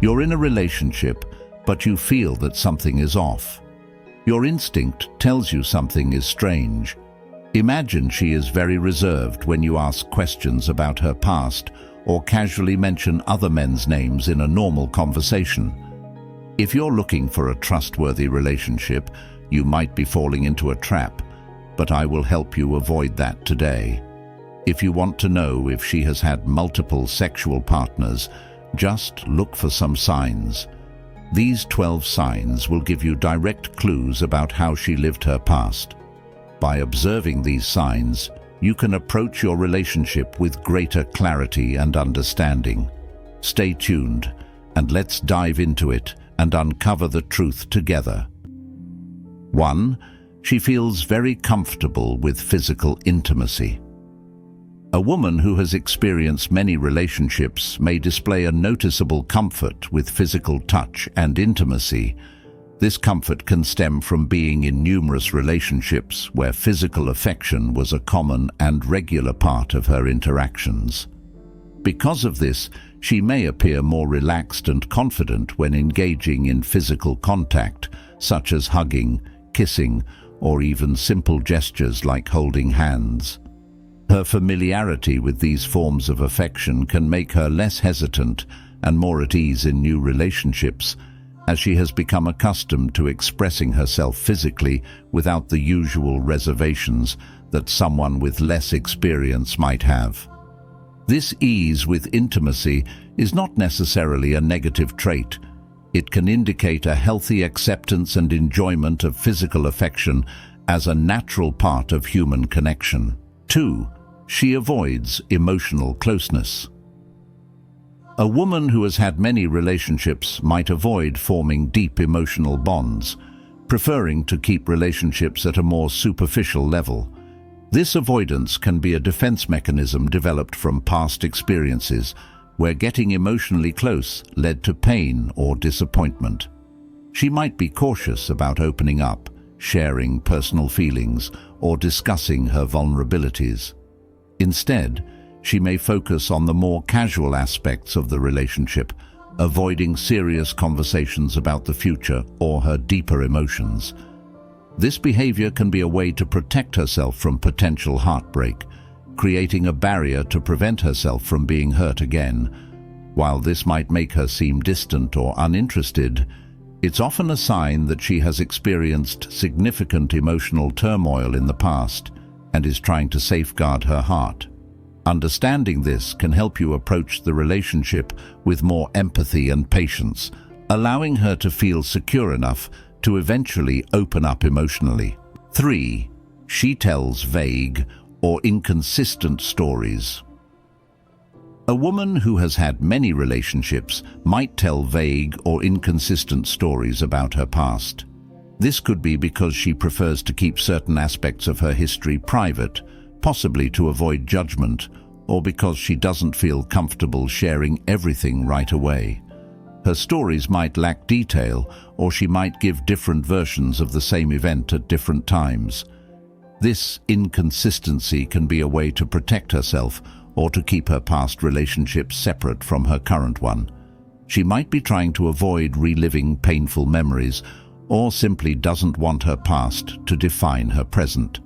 You're in a relationship, but you feel that something is off. Your instinct tells you something is strange. Imagine she is very reserved when you ask questions about her past or casually mention other men's names in a normal conversation. If you're looking for a trustworthy relationship, you might be falling into a trap, but I will help you avoid that today. If you want to know if she has had multiple sexual partners, just look for some signs. These 12 signs will give you direct clues about how she lived her past. By observing these signs, you can approach your relationship with greater clarity and understanding. Stay tuned, and let's dive into it and uncover the truth together. 1. She feels very comfortable with physical intimacy. A woman who has experienced many relationships may display a noticeable comfort with physical touch and intimacy. This comfort can stem from being in numerous relationships where physical affection was a common and regular part of her interactions. Because of this, she may appear more relaxed and confident when engaging in physical contact, such as hugging, kissing, or even simple gestures like holding hands. Her familiarity with these forms of affection can make her less hesitant and more at ease in new relationships, as she has become accustomed to expressing herself physically without the usual reservations that someone with less experience might have. This ease with intimacy is not necessarily a negative trait. It can indicate a healthy acceptance and enjoyment of physical affection as a natural part of human connection. 2. She avoids emotional closeness. A woman who has had many relationships might avoid forming deep emotional bonds, preferring to keep relationships at a more superficial level. This avoidance can be a defense mechanism developed from past experiences where getting emotionally close led to pain or disappointment. She might be cautious about opening up, sharing personal feelings, or discussing her vulnerabilities. Instead, she may focus on the more casual aspects of the relationship, avoiding serious conversations about the future or her deeper emotions. This behavior can be a way to protect herself from potential heartbreak, creating a barrier to prevent herself from being hurt again. While this might make her seem distant or uninterested, it's often a sign that she has experienced significant emotional turmoil in the past and is trying to safeguard her heart. Understanding this can help you approach the relationship with more empathy and patience, allowing her to feel secure enough to eventually open up emotionally. 3. She tells vague or inconsistent stories. A woman who has had many relationships might tell vague or inconsistent stories about her past. This could be because she prefers to keep certain aspects of her history private, possibly to avoid judgment, or because she doesn't feel comfortable sharing everything right away. Her stories might lack detail, or she might give different versions of the same event at different times. This inconsistency can be a way to protect herself or to keep her past relationships separate from her current one. She might be trying to avoid reliving painful memories, or simply doesn't want her past to define her present.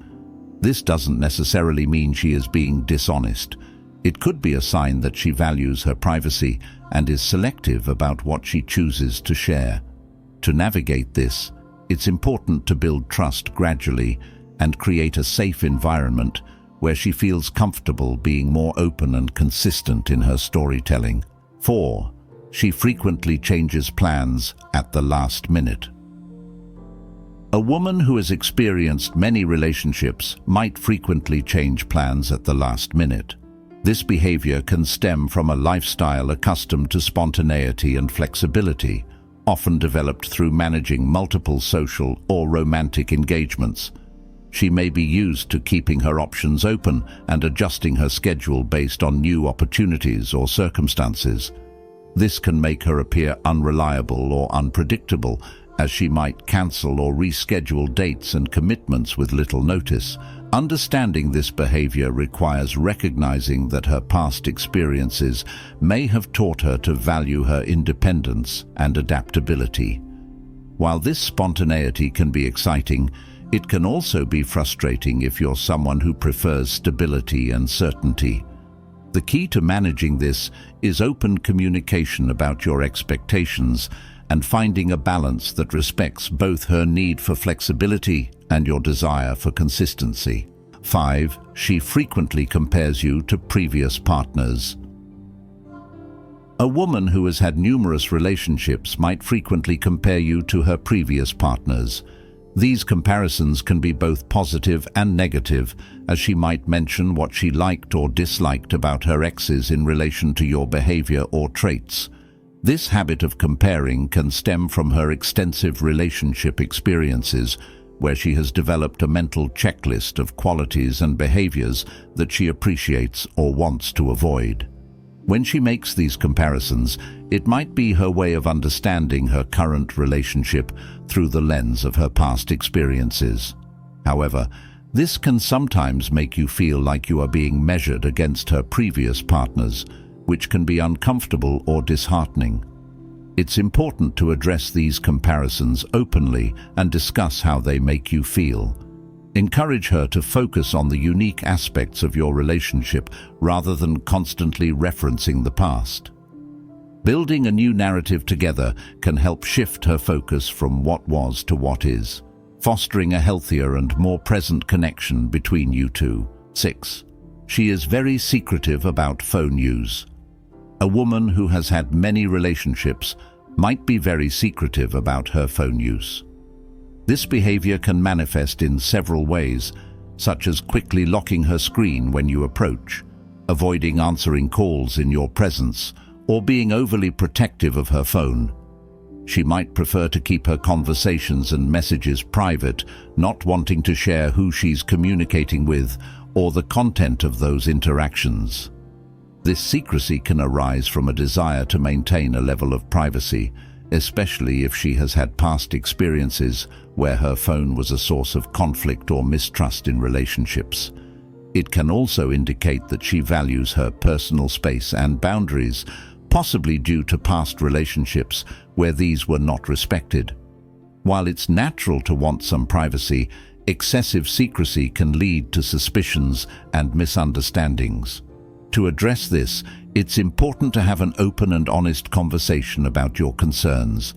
This doesn't necessarily mean she is being dishonest. It could be a sign that she values her privacy and is selective about what she chooses to share. To navigate this, it's important to build trust gradually and create a safe environment where she feels comfortable being more open and consistent in her storytelling. 4. She frequently changes plans at the last minute. A woman who has experienced many relationships might frequently change plans at the last minute. This behavior can stem from a lifestyle accustomed to spontaneity and flexibility, often developed through managing multiple social or romantic engagements. She may be used to keeping her options open and adjusting her schedule based on new opportunities or circumstances. This can make her appear unreliable or unpredictable, as she might cancel or reschedule dates and commitments with little notice, Understanding this behavior requires recognizing that her past experiences may have taught her to value her independence and adaptability. While this spontaneity can be exciting, it can also be frustrating if you're someone who prefers stability and certainty. The key to managing this is open communication about your expectations and finding a balance that respects both her need for flexibility and your desire for consistency. 5. She frequently compares you to previous partners. A woman who has had numerous relationships might frequently compare you to her previous partners. These comparisons can be both positive and negative, as she might mention what she liked or disliked about her exes in relation to your behavior or traits. This habit of comparing can stem from her extensive relationship experiences, where she has developed a mental checklist of qualities and behaviors that she appreciates or wants to avoid. When she makes these comparisons, it might be her way of understanding her current relationship through the lens of her past experiences. However, this can sometimes make you feel like you are being measured against her previous partners, which can be uncomfortable or disheartening. It's important to address these comparisons openly and discuss how they make you feel. Encourage her to focus on the unique aspects of your relationship rather than constantly referencing the past. Building a new narrative together can help shift her focus from what was to what is, fostering a healthier and more present connection between you two. 6. She is very secretive about phone use. A woman who has had many relationships might be very secretive about her phone use. This behavior can manifest in several ways, such as quickly locking her screen when you approach, avoiding answering calls in your presence, or being overly protective of her phone. She might prefer to keep her conversations and messages private, not wanting to share who she's communicating with or the content of those interactions. This secrecy can arise from a desire to maintain a level of privacy, especially if she has had past experiences where her phone was a source of conflict or mistrust in relationships. It can also indicate that she values her personal space and boundaries, possibly due to past relationships where these were not respected. While it's natural to want some privacy, excessive secrecy can lead to suspicions and misunderstandings. To address this, it's important to have an open and honest conversation about your concerns.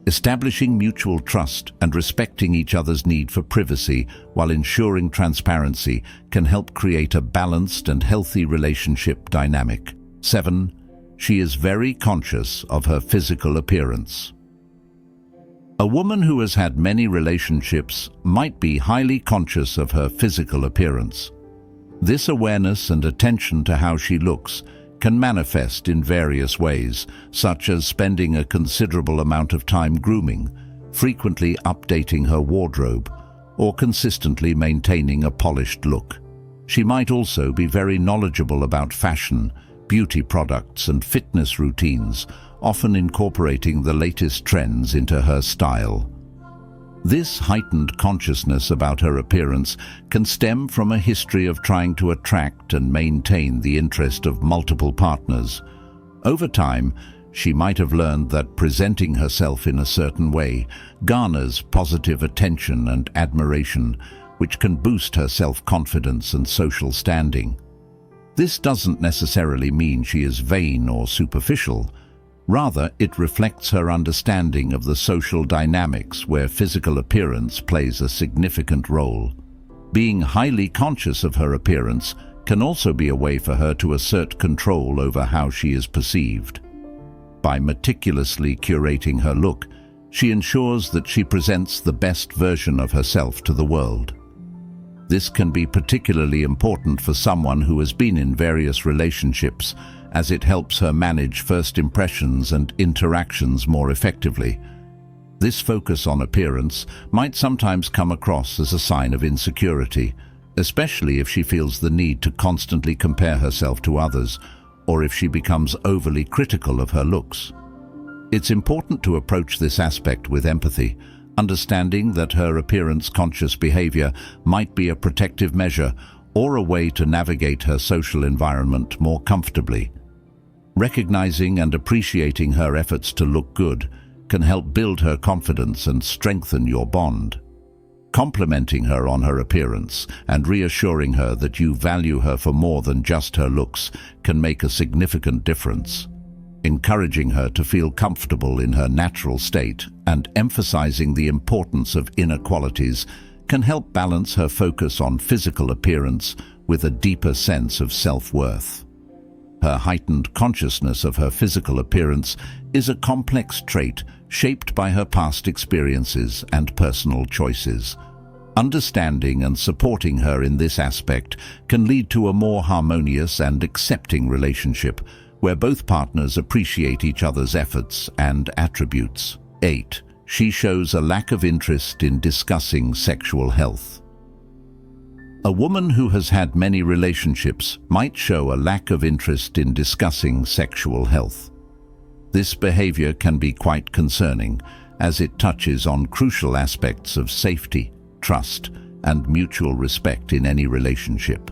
Establishing mutual trust and respecting each other's need for privacy while ensuring transparency can help create a balanced and healthy relationship dynamic. 7. She is very conscious of her physical appearance. A woman who has had many relationships might be highly conscious of her physical appearance. This awareness and attention to how she looks can manifest in various ways, such as spending a considerable amount of time grooming, frequently updating her wardrobe, or consistently maintaining a polished look. She might also be very knowledgeable about fashion, beauty products, and fitness routines, often incorporating the latest trends into her style. This heightened consciousness about her appearance can stem from a history of trying to attract and maintain the interest of multiple partners. Over time, she might have learned that presenting herself in a certain way garners positive attention and admiration, which can boost her self-confidence and social standing. This doesn't necessarily mean she is vain or superficial. Rather, it reflects her understanding of the social dynamics where physical appearance plays a significant role. Being highly conscious of her appearance can also be a way for her to assert control over how she is perceived. By meticulously curating her look, she ensures that she presents the best version of herself to the world. This can be particularly important for someone who has been in various relationships, as it helps her manage first impressions and interactions more effectively. This focus on appearance might sometimes come across as a sign of insecurity, especially if she feels the need to constantly compare herself to others, or if she becomes overly critical of her looks. It's important to approach this aspect with empathy, understanding that her appearance-conscious behavior might be a protective measure or a way to navigate her social environment more comfortably. Recognizing and appreciating her efforts to look good can help build her confidence and strengthen your bond. Complimenting her on her appearance and reassuring her that you value her for more than just her looks can make a significant difference. Encouraging her to feel comfortable in her natural state and emphasizing the importance of inner qualities can help balance her focus on physical appearance with a deeper sense of self-worth. Her heightened consciousness of her physical appearance is a complex trait shaped by her past experiences and personal choices. Understanding and supporting her in this aspect can lead to a more harmonious and accepting relationship where both partners appreciate each other's efforts and attributes. 8. She shows a lack of interest in discussing sexual health. A woman who has had many relationships might show a lack of interest in discussing sexual health. This behavior can be quite concerning, as it touches on crucial aspects of safety, trust, and mutual respect in any relationship.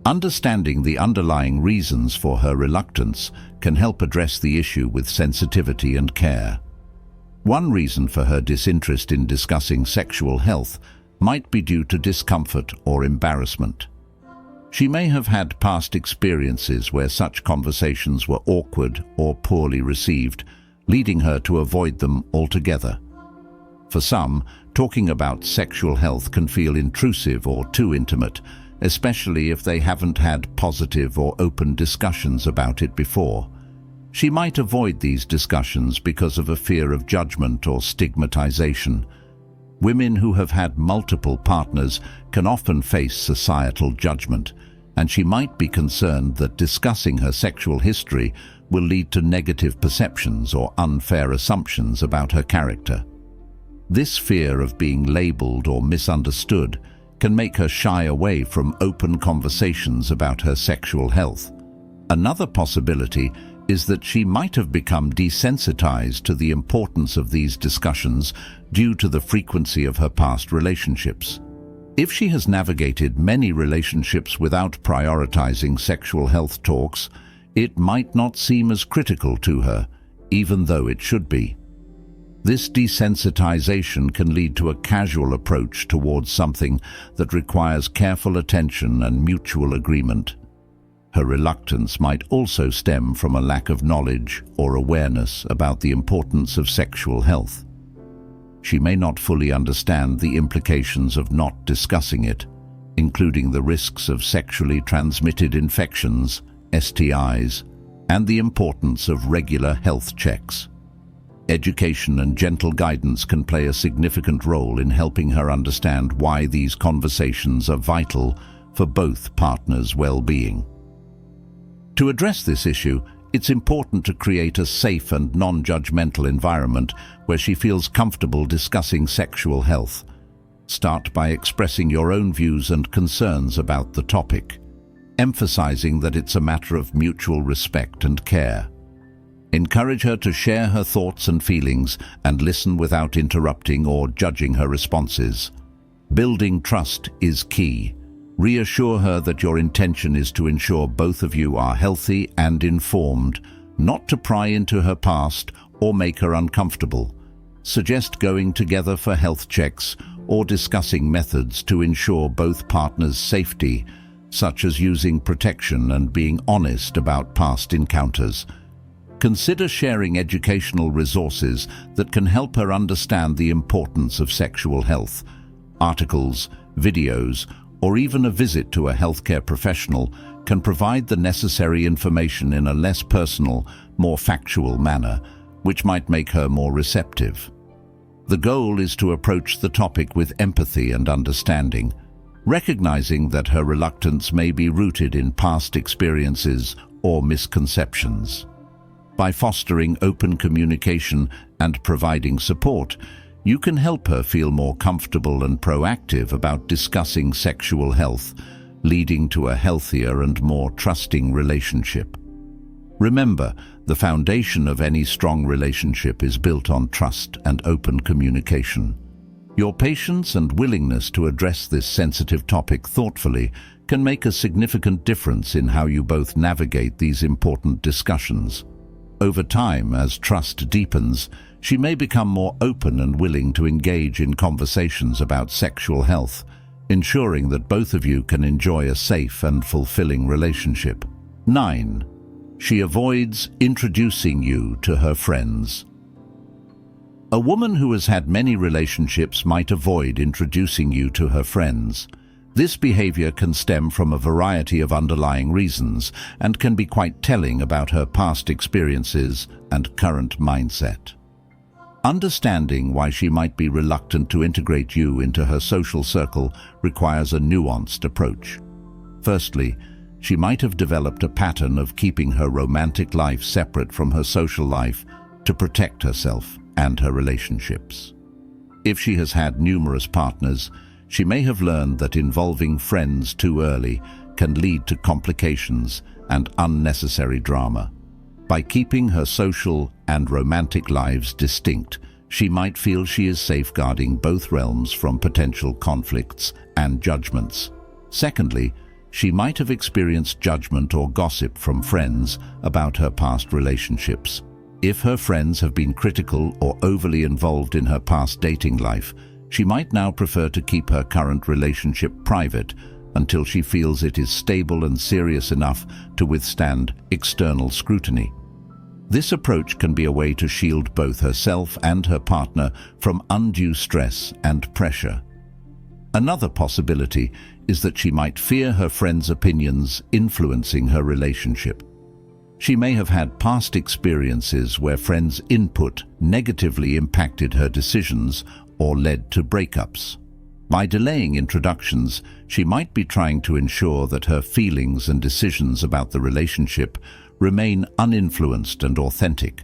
Understanding the underlying reasons for her reluctance can help address the issue with sensitivity and care. One reason for her disinterest in discussing sexual health might be due to discomfort or embarrassment. She may have had past experiences where such conversations were awkward or poorly received, leading her to avoid them altogether. For some, talking about sexual health can feel intrusive or too intimate, especially if they haven't had positive or open discussions about it before. She might avoid these discussions because of a fear of judgment or stigmatization. Women who have had multiple partners can often face societal judgment, and she might be concerned that discussing her sexual history will lead to negative perceptions or unfair assumptions about her character. This fear of being labeled or misunderstood can make her shy away from open conversations about her sexual health. Another possibility is that she might have become desensitized to the importance of these discussions due to the frequency of her past relationships. If she has navigated many relationships without prioritizing sexual health talks, it might not seem as critical to her, even though it should be. This desensitization can lead to a casual approach towards something that requires careful attention and mutual agreement. Her reluctance might also stem from a lack of knowledge or awareness about the importance of sexual health. She may not fully understand the implications of not discussing it, including the risks of sexually transmitted infections, STIs, and the importance of regular health checks. Education and gentle guidance can play a significant role in helping her understand why these conversations are vital for both partners' well-being. To address this issue, it's important to create a safe and non-judgmental environment where she feels comfortable discussing sexual health. Start by expressing your own views and concerns about the topic, emphasizing that it's a matter of mutual respect and care. Encourage her to share her thoughts and feelings and listen without interrupting or judging her responses. Building trust is key. Reassure her that your intention is to ensure both of you are healthy and informed, not to pry into her past or make her uncomfortable. Suggest going together for health checks or discussing methods to ensure both partners' safety, such as using protection and being honest about past encounters. Consider sharing educational resources that can help her understand the importance of sexual health. Articles, videos, or even a visit to a healthcare professional can provide the necessary information in a less personal, more factual manner, which might make her more receptive. The goal is to approach the topic with empathy and understanding, recognizing that her reluctance may be rooted in past experiences or misconceptions. By fostering open communication and providing support, you can help her feel more comfortable and proactive about discussing sexual health, leading to a healthier and more trusting relationship. Remember, the foundation of any strong relationship is built on trust and open communication. Your patience and willingness to address this sensitive topic thoughtfully can make a significant difference in how you both navigate these important discussions. Over time, as trust deepens, she may become more open and willing to engage in conversations about sexual health, ensuring that both of you can enjoy a safe and fulfilling relationship. 9. She avoids introducing you to her friends. A woman who has had many relationships might avoid introducing you to her friends. This behavior can stem from a variety of underlying reasons and can be quite telling about her past experiences and current mindset. Understanding why she might be reluctant to integrate you into her social circle requires a nuanced approach. Firstly, she might have developed a pattern of keeping her romantic life separate from her social life to protect herself and her relationships. If she has had numerous partners, she may have learned that involving friends too early can lead to complications and unnecessary drama. By keeping her social and romantic lives distinct, she might feel she is safeguarding both realms from potential conflicts and judgments. Secondly, she might have experienced judgment or gossip from friends about her past relationships. If her friends have been critical or overly involved in her past dating life, she might now prefer to keep her current relationship private until she feels it is stable and serious enough to withstand external scrutiny. This approach can be a way to shield both herself and her partner from undue stress and pressure. Another possibility is that she might fear her friends' opinions influencing her relationship. She may have had past experiences where friends' input negatively impacted her decisions or led to breakups. By delaying introductions, she might be trying to ensure that her feelings and decisions about the relationship remain uninfluenced and authentic.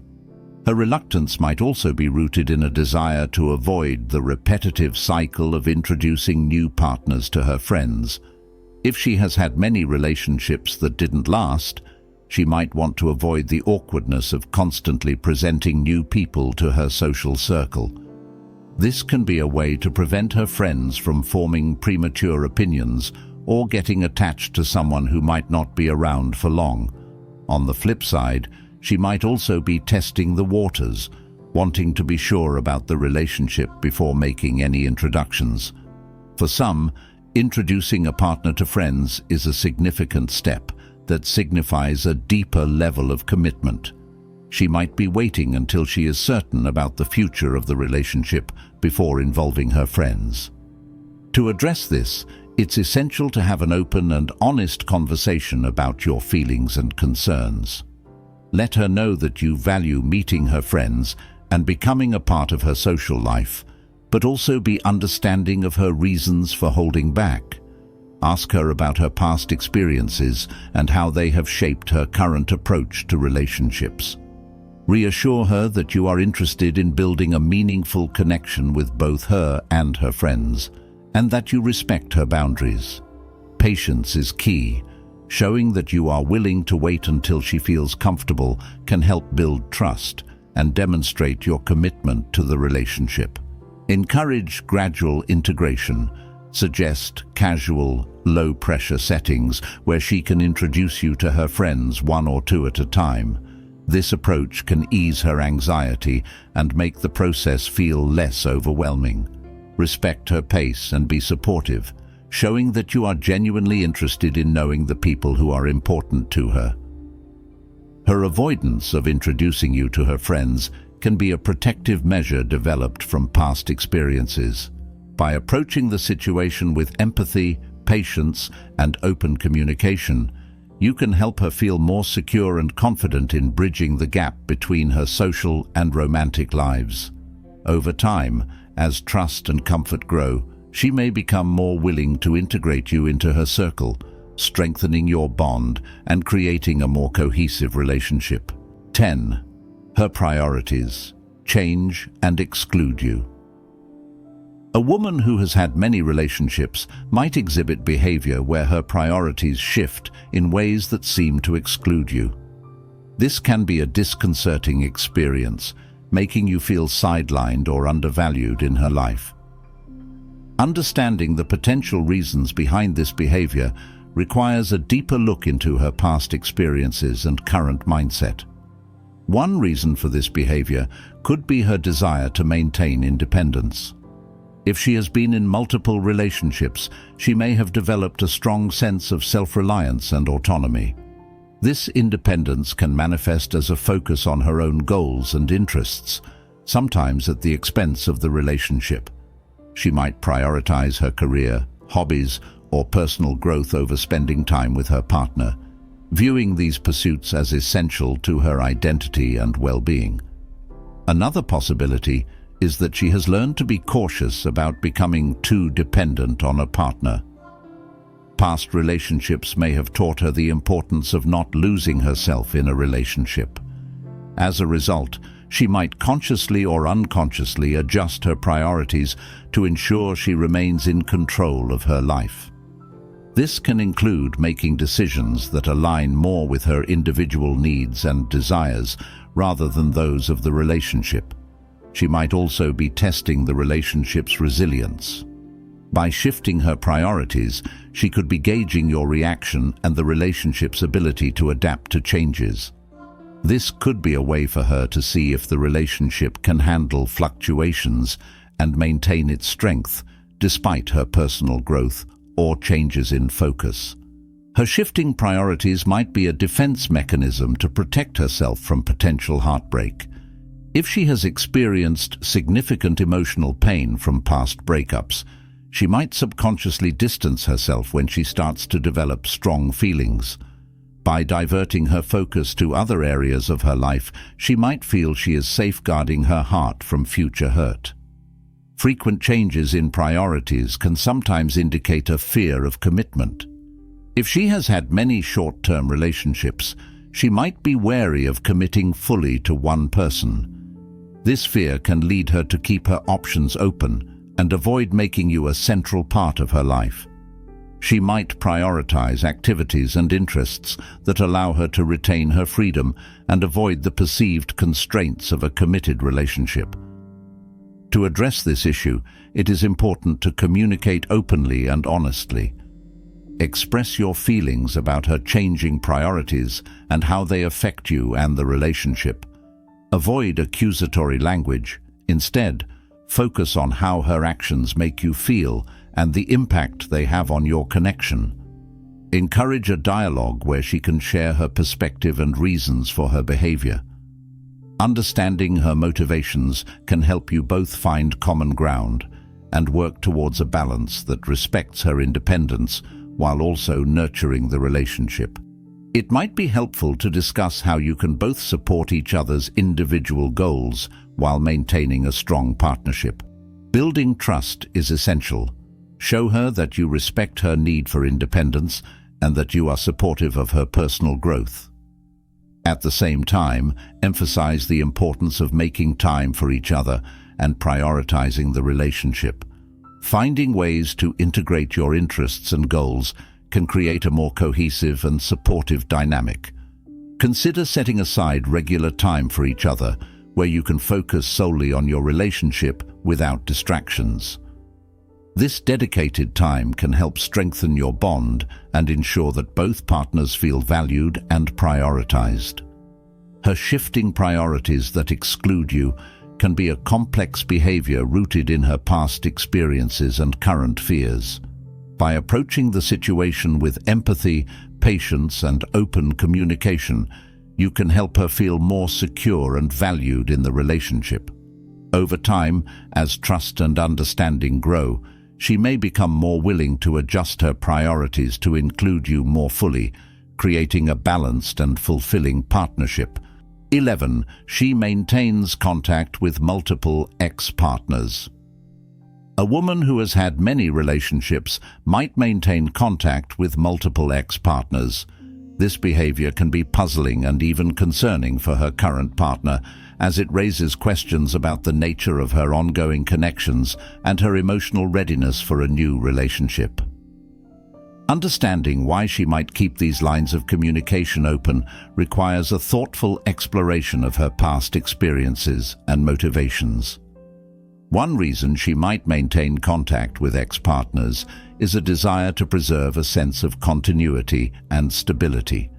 Her reluctance might also be rooted in a desire to avoid the repetitive cycle of introducing new partners to her friends. If she has had many relationships that didn't last, she might want to avoid the awkwardness of constantly presenting new people to her social circle. This can be a way to prevent her friends from forming premature opinions or getting attached to someone who might not be around for long. On the flip side, she might also be testing the waters, wanting to be sure about the relationship before making any introductions. For some, introducing a partner to friends is a significant step that signifies a deeper level of commitment. She might be waiting until she is certain about the future of the relationship before involving her friends. To address this, it's essential to have an open and honest conversation about your feelings and concerns. Let her know that you value meeting her friends and becoming a part of her social life, but also be understanding of her reasons for holding back. Ask her about her past experiences and how they have shaped her current approach to relationships. Reassure her that you are interested in building a meaningful connection with both her and her friends, and that you respect her boundaries. Patience is key. Showing that you are willing to wait until she feels comfortable can help build trust and demonstrate your commitment to the relationship. Encourage gradual integration. Suggest casual, low-pressure settings where she can introduce you to her friends one or two at a time. This approach can ease her anxiety and make the process feel less overwhelming. Respect her pace and be supportive, showing that you are genuinely interested in knowing the people who are important to her. Her avoidance of introducing you to her friends can be a protective measure developed from past experiences. By approaching the situation with empathy, patience, and open communication, you can help her feel more secure and confident in bridging the gap between her social and romantic lives. Over time, as trust and comfort grow, she may become more willing to integrate you into her circle, strengthening your bond and creating a more cohesive relationship. 10. Her priorities: change and exclude you. A woman who has had many relationships might exhibit behavior where her priorities shift in ways that seem to exclude you. This can be a disconcerting experience, making you feel sidelined or undervalued in her life. Understanding the potential reasons behind this behavior requires a deeper look into her past experiences and current mindset. One reason for this behavior could be her desire to maintain independence. If she has been in multiple relationships, she may have developed a strong sense of self-reliance and autonomy. This independence can manifest as a focus on her own goals and interests, sometimes at the expense of the relationship. She might prioritize her career, hobbies, or personal growth over spending time with her partner, viewing these pursuits as essential to her identity and well-being. Another possibility is that she has learned to be cautious about becoming too dependent on a partner. Past relationships may have taught her the importance of not losing herself in a relationship. As a result, she might consciously or unconsciously adjust her priorities to ensure she remains in control of her life. This can include making decisions that align more with her individual needs and desires rather than those of the relationship. She might also be testing the relationship's resilience. By shifting her priorities, she could be gauging your reaction and the relationship's ability to adapt to changes. This could be a way for her to see if the relationship can handle fluctuations and maintain its strength despite her personal growth or changes in focus. Her shifting priorities might be a defense mechanism to protect herself from potential heartbreak. If she has experienced significant emotional pain from past breakups, she might subconsciously distance herself when she starts to develop strong feelings. By diverting her focus to other areas of her life, she might feel she is safeguarding her heart from future hurt. Frequent changes in priorities can sometimes indicate a fear of commitment. If she has had many short-term relationships, she might be wary of committing fully to one person. This fear can lead her to keep her options open and avoid making you a central part of her life. She might prioritize activities and interests that allow her to retain her freedom and avoid the perceived constraints of a committed relationship. To address this issue, it is important to communicate openly and honestly. Express your feelings about her changing priorities and how they affect you and the relationship. Avoid accusatory language. Instead, focus on how her actions make you feel and the impact they have on your connection. Encourage a dialogue where she can share her perspective and reasons for her behavior. Understanding her motivations can help you both find common ground and work towards a balance that respects her independence while also nurturing the relationship. It might be helpful to discuss how you can both support each other's individual goals while maintaining a strong partnership. Building trust is essential. Show her that you respect her need for independence and that you are supportive of her personal growth. At the same time, emphasize the importance of making time for each other and prioritizing the relationship. Finding ways to integrate your interests and goals can create a more cohesive and supportive dynamic. Consider setting aside regular time for each other, where you can focus solely on your relationship without distractions. This dedicated time can help strengthen your bond and ensure that both partners feel valued and prioritized. Her shifting priorities that exclude you can be a complex behavior rooted in her past experiences and current fears. By approaching the situation with empathy, patience, and open communication, you can help her feel more secure and valued in the relationship. Over time, as trust and understanding grow, she may become more willing to adjust her priorities to include you more fully, creating a balanced and fulfilling partnership. 11. She maintains contact with multiple ex-partners. A woman who has had many relationships might maintain contact with multiple ex-partners. This behavior can be puzzling and even concerning for her current partner, as it raises questions about the nature of her ongoing connections and her emotional readiness for a new relationship. Understanding why she might keep these lines of communication open requires a thoughtful exploration of her past experiences and motivations. One reason she might maintain contact with ex-partners is a desire to preserve a sense of continuity and stability.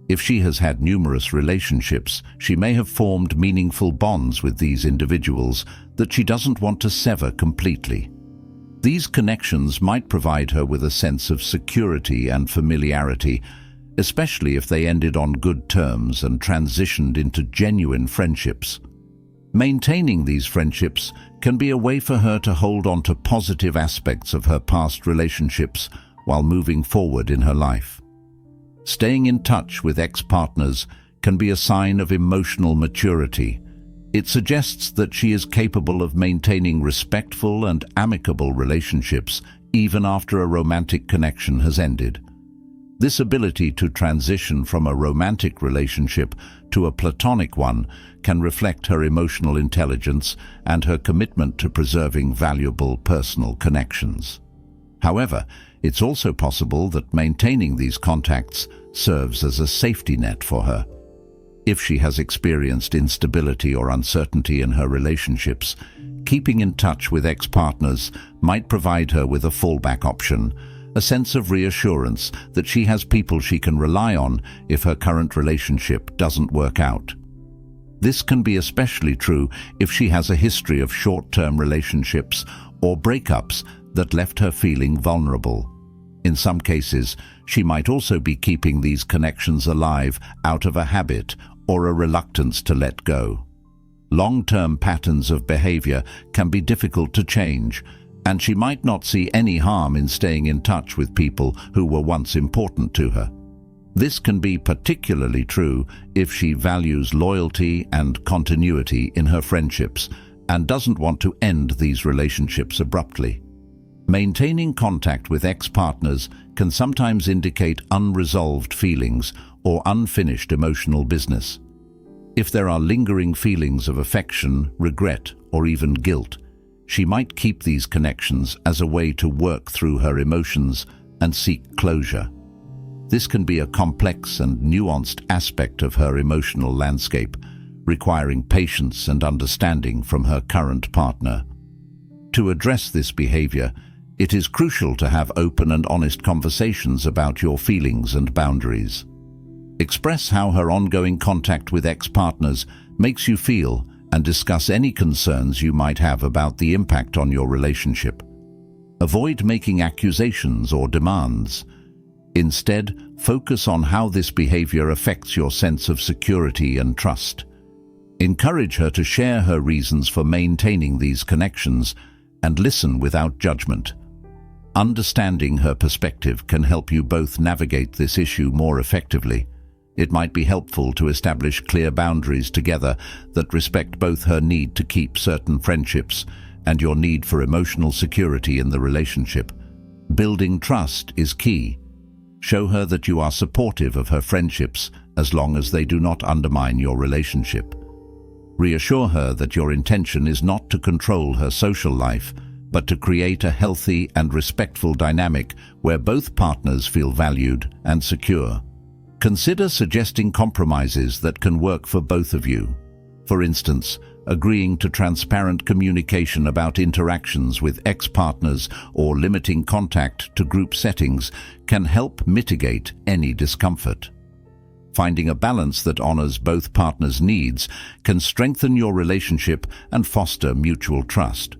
If she has had numerous relationships, she may have formed meaningful bonds with these individuals that she doesn't want to sever completely. These connections might provide her with a sense of security and familiarity, especially if they ended on good terms and transitioned into genuine friendships. Maintaining these friendships can be a way for her to hold on to positive aspects of her past relationships while moving forward in her life. Staying in touch with ex-partners can be a sign of emotional maturity. It suggests that she is capable of maintaining respectful and amicable relationships even after a romantic connection has ended. This ability to transition from a romantic relationship to a platonic one can reflect her emotional intelligence and her commitment to preserving valuable personal connections. However, it's also possible that maintaining these contacts serves as a safety net for her. If she has experienced instability or uncertainty in her relationships, keeping in touch with ex-partners might provide her with a fallback option, a sense of reassurance that she has people she can rely on if her current relationship doesn't work out. This can be especially true if she has a history of short-term relationships or breakups that left her feeling vulnerable. In some cases, she might also be keeping these connections alive out of a habit or a reluctance to let go. Long-term patterns of behavior can be difficult to change, and she might not see any harm in staying in touch with people who were once important to her. This can be particularly true if she values loyalty and continuity in her friendships and doesn't want to end these relationships abruptly. Maintaining contact with ex-partners can sometimes indicate unresolved feelings or unfinished emotional business. If there are lingering feelings of affection, regret, or even guilt, she might keep these connections as a way to work through her emotions and seek closure. This can be a complex and nuanced aspect of her emotional landscape, requiring patience and understanding from her current partner. To address this behavior, it is crucial to have open and honest conversations about your feelings and boundaries. Express how her ongoing contact with ex-partners makes you feel and discuss any concerns you might have about the impact on your relationship. Avoid making accusations or demands. Instead, focus on how this behavior affects your sense of security and trust. Encourage her to share her reasons for maintaining these connections and listen without judgment. Understanding her perspective can help you both navigate this issue more effectively. It might be helpful to establish clear boundaries together that respect both her need to keep certain friendships and your need for emotional security in the relationship. Building trust is key. Show her that you are supportive of her friendships as long as they do not undermine your relationship. Reassure her that your intention is not to control her social life, but to create a healthy and respectful dynamic where both partners feel valued and secure. Consider suggesting compromises that can work for both of you. For instance, agreeing to transparent communication about interactions with ex-partners or limiting contact to group settings can help mitigate any discomfort. Finding a balance that honors both partners' needs can strengthen your relationship and foster mutual trust.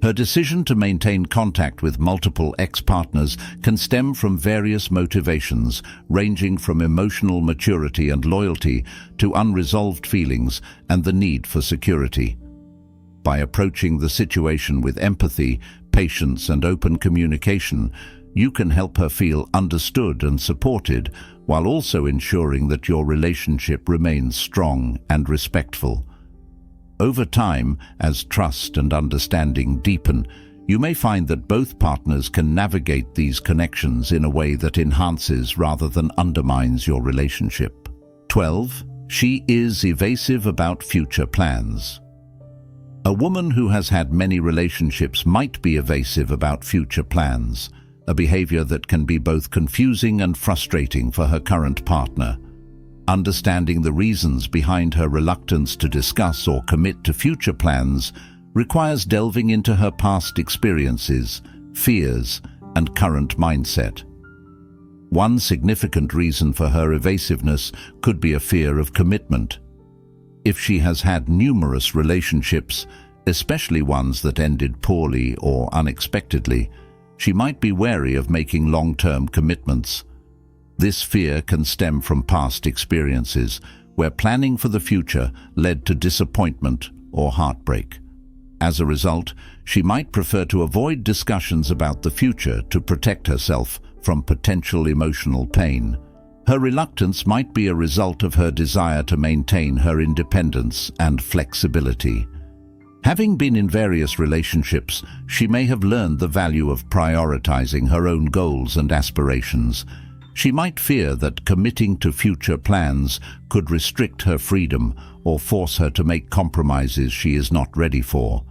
Her decision to maintain contact with multiple ex-partners can stem from various motivations, ranging from emotional maturity and loyalty to unresolved feelings and the need for security. By approaching the situation with empathy, patience, and open communication, you can help her feel understood and supported, while also ensuring that your relationship remains strong and respectful. Over time, as trust and understanding deepen, you may find that both partners can navigate these connections in a way that enhances rather than undermines your relationship. 12. She is evasive about future plans. A woman who has had many relationships might be evasive about future plans, a behavior that can be both confusing and frustrating for her current partner. Understanding the reasons behind her reluctance to discuss or commit to future plans requires delving into her past experiences, fears, and current mindset. One significant reason for her evasiveness could be a fear of commitment. If she has had numerous relationships, especially ones that ended poorly or unexpectedly, she might be wary of making long-term commitments. This fear can stem from past experiences where planning for the future led to disappointment or heartbreak. As a result, she might prefer to avoid discussions about the future to protect herself from potential emotional pain. Her reluctance might be a result of her desire to maintain her independence and flexibility. Having been in various relationships, she may have learned the value of prioritizing her own goals and aspirations. She might fear that committing to future plans could restrict her freedom or force her to make compromises she is not ready for.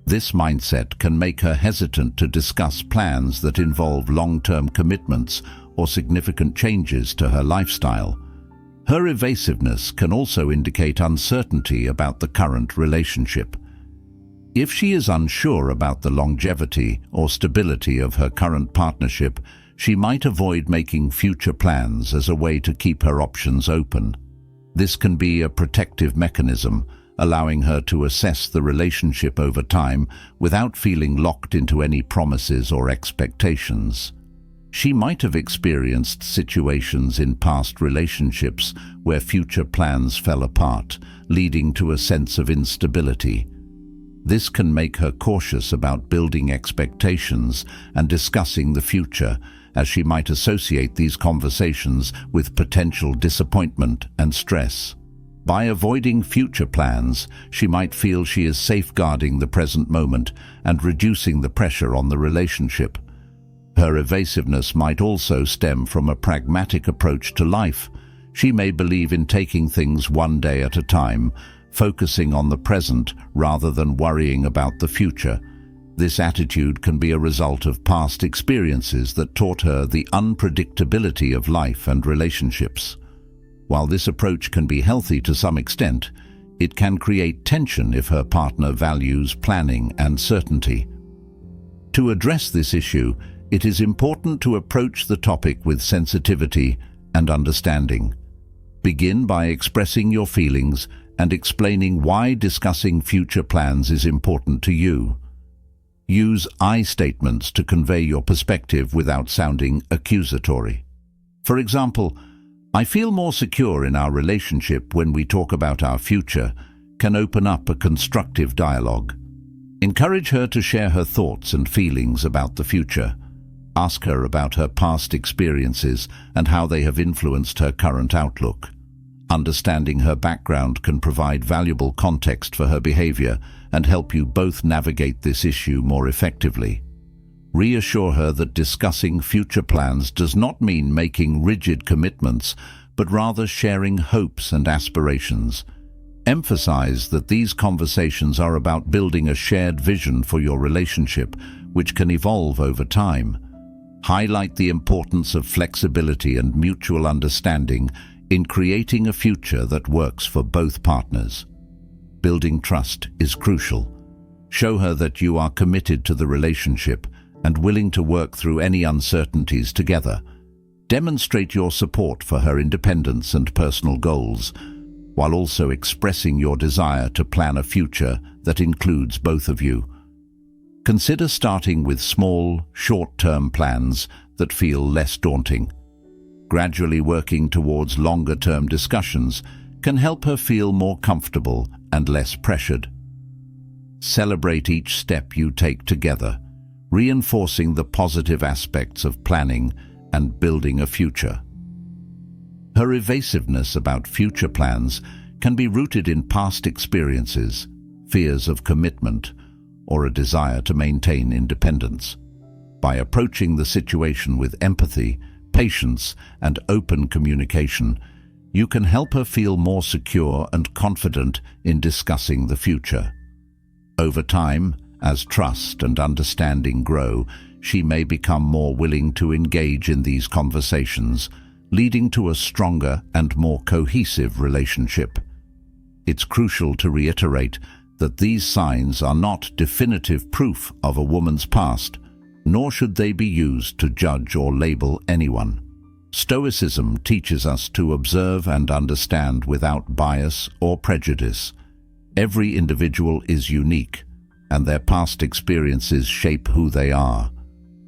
This mindset can make her hesitant to discuss plans that involve long-term commitments or significant changes to her lifestyle. Her evasiveness can also indicate uncertainty about the current relationship. If she is unsure about the longevity or stability of her current partnership, she might avoid making future plans as a way to keep her options open. This can be a protective mechanism, allowing her to assess the relationship over time without feeling locked into any promises or expectations. She might have experienced situations in past relationships where future plans fell apart, leading to a sense of instability. This can make her cautious about building expectations and discussing the future, as she might associate these conversations with potential disappointment and stress. By avoiding future plans, she might feel she is safeguarding the present moment and reducing the pressure on the relationship. Her evasiveness might also stem from a pragmatic approach to life. She may believe in taking things one day at a time, focusing on the present rather than worrying about the future. This attitude can be a result of past experiences that taught her the unpredictability of life and relationships. While this approach can be healthy to some extent, it can create tension if her partner values planning and certainty. To address this issue, it is important to approach the topic with sensitivity and understanding. Begin by expressing your feelings and explaining why discussing future plans is important to you. Use I statements to convey your perspective without sounding accusatory. For example, "I feel more secure in our relationship when we talk about our future," can open up a constructive dialogue. Encourage her to share her thoughts and feelings about the future. Ask her about her past experiences and how they have influenced her current outlook. Understanding her background can provide valuable context for her behavior and help you both navigate this issue more effectively. Reassure her that discussing future plans does not mean making rigid commitments, but rather sharing hopes and aspirations. Emphasize that these conversations are about building a shared vision for your relationship, which can evolve over time. Highlight the importance of flexibility and mutual understanding in creating a future that works for both partners. Building trust is crucial. Show her that you are committed to the relationship and willing to work through any uncertainties together. Demonstrate your support for her independence and personal goals, while also expressing your desire to plan a future that includes both of you. Consider starting with small, short-term plans that feel less daunting. Gradually working towards longer-term discussions can help her feel more comfortable and less pressured. Celebrate each step you take together, reinforcing the positive aspects of planning and building a future. Her evasiveness about future plans can be rooted in past experiences, fears of commitment, or a desire to maintain independence. By approaching the situation with empathy, patience, and open communication, you can help her feel more secure and confident in discussing the future. Over time, as trust and understanding grow, she may become more willing to engage in these conversations, leading to a stronger and more cohesive relationship. It's crucial to reiterate that these signs are not definitive proof of a woman's past, nor should they be used to judge or label anyone. Stoicism teaches us to observe and understand without bias or prejudice. Every individual is unique, and their past experiences shape who they are.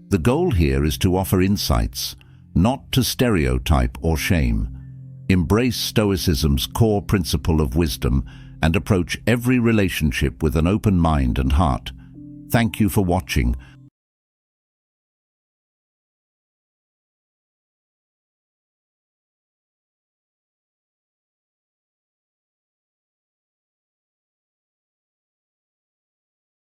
The goal here is to offer insights, not to stereotype or shame. Embrace Stoicism's core principle of wisdom and approach every relationship with an open mind and heart. Thank you for watching.